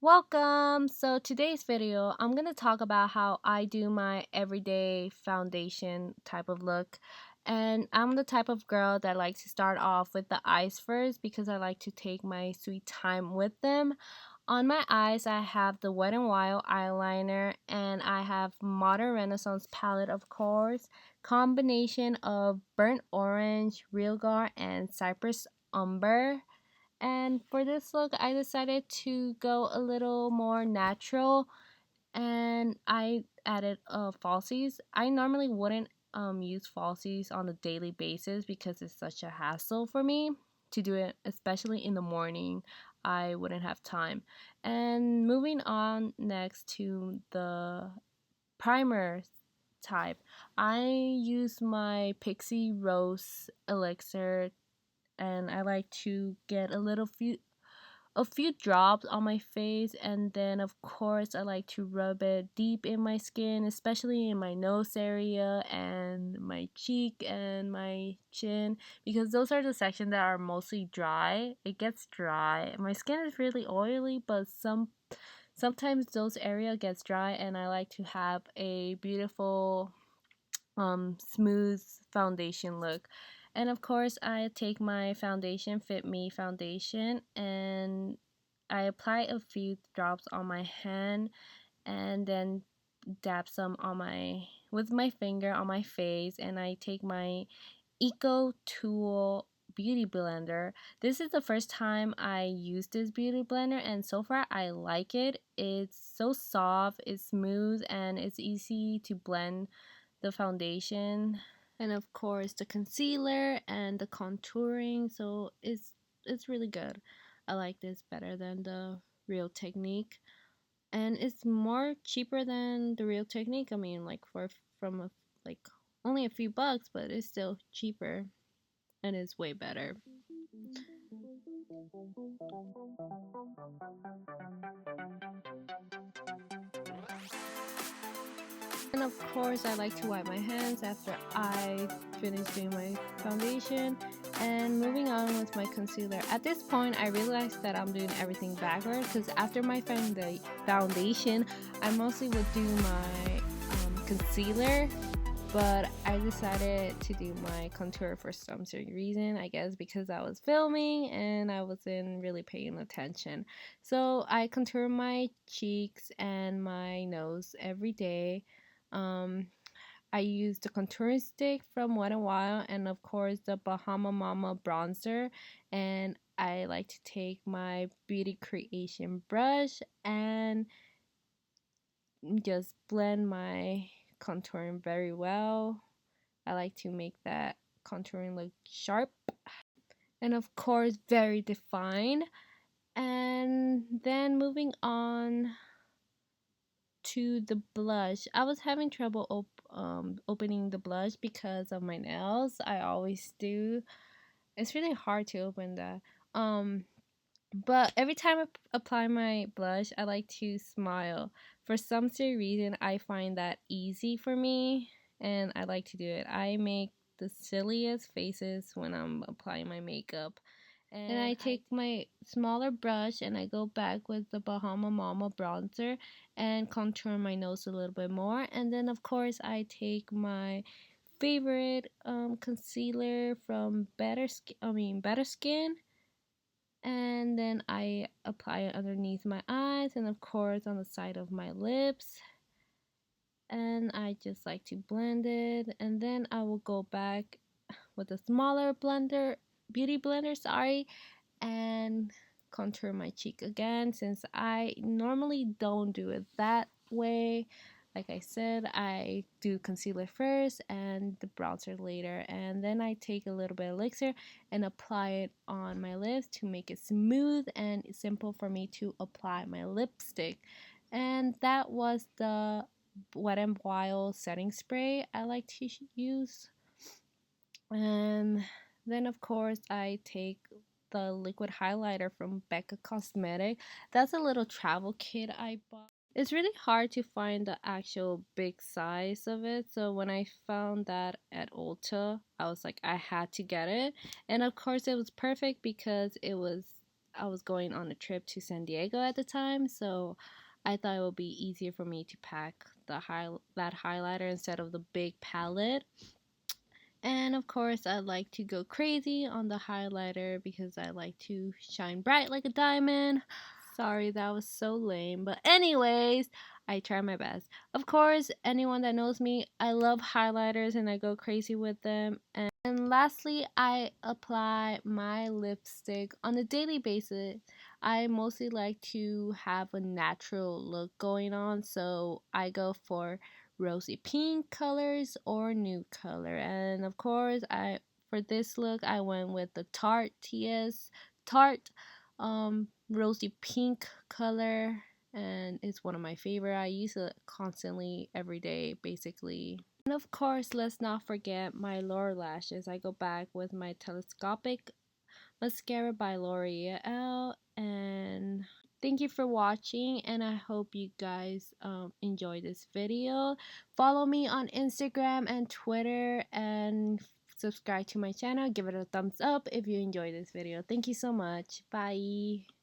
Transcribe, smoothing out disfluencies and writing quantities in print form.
Welcome! So today's video, I'm going to talk about how I do my everyday foundation type of look. And I'm the type of girl that likes to start off with the eyes first because I like to take my sweet time with them. On my eyes, I have the Wet n Wild eyeliner and I have Modern Renaissance palette, of course, combination of burnt orange, real gold, and cypress umber. And for this look, I decided to go a little more natural and I added falsies. I normally wouldn't use falsies on a daily basis because it's such a hassle for me to do it, especially in the morning. I wouldn't have time. And moving on next to the primer type, I use my Pixie Rose Elixir and I like to get a few drops on my face, and then of course I like to rub it deep in my skin, especially in my nose area and my cheek and my chin, because those are the sections that are mostly dry. It gets dry. My skin is really oily, but sometimes those area gets dry and I like to have a beautiful smooth foundation look. And of course, I take my foundation Fit Me foundation and I apply a few drops on my hand and then dab some on my with my finger on my face, and I take my Eco Tool beauty blender. This is the first time I use this beauty blender and so far I like it. It's so soft, it's smooth, and it's easy to blend the foundation and of course the concealer and the contouring, so it's really good. I like this better than the Real Technique, and it's more cheaper than the Real Technique. I mean, like from a, like only a few bucks, but it's still cheaper and it's way better. And of course, I like to wipe my hands after I finish doing my foundation. And moving on with my concealer. At this point, I realized that I'm doing everything backwards because after my foundation, I mostly would do my concealer. But I decided to do my contour for some certain reason, I guess because I was filming and I wasn't really paying attention. So I contour my cheeks and my nose every day. Um, I use the contouring stick from Wet n Wild and of course the Bahama Mama bronzer, and I like to take my Beauty Creation brush and just blend my contouring very well. I like to make that contouring look sharp and of course very defined. And then moving on to the blush. I was having trouble opening the blush because of my nails. I always do. It's really hard to open that. Um, but every time I apply my blush, I like to smile. For some silly reason, I find that easy for me, and I like to do it. I make the silliest faces when I'm applying my makeup. And I take my smaller brush and I go back with the Bahama Mama bronzer and contour my nose a little bit more. And then, of course, I take my favorite concealer from Better Skin, and then I apply it underneath my eyes and of course on the side of my lips, and I just like to blend it, and then I will go back with a smaller beauty blender, sorry, and contour my cheek again since I normally don't do it that way. Like I said, I do concealer first and the bronzer later, and then I take a little bit of elixir and apply it on my lips to make it smooth and simple for me to apply my lipstick. And that was the Wet n Wild setting spray I like to use. And then, of course, I take the liquid highlighter from Becca Cosmetic. That's a little travel kit I bought. It's really hard to find the actual big size of it, so when I found that at Ulta, I was like, I had to get it. And of course, it was perfect because I was going on a trip to San Diego at the time, so I thought it would be easier for me to pack that highlighter instead of the big palette. And of course, I like to go crazy on the highlighter because I like to shine bright like a diamond. Sorry, that was so lame. But, anyways, I try my best. Of course, anyone that knows me, I love highlighters and I go crazy with them. And lastly, I apply my lipstick on a daily basis. I mostly like to have a natural look going on, so I go for rosy pink colors or nude color. And of course, I for this look I went with the Tarte rosy pink color, and it's one of my favorite. I use it constantly every day basically. And of course, let's not forget my lower lashes. I go back with my telescopic mascara by L'Oreal. And thank you for watching, and I hope you guys enjoy this video. Follow me on Instagram and Twitter, and subscribe to my channel. Give it a thumbs up if you enjoyed this video. Thank you so much. Bye.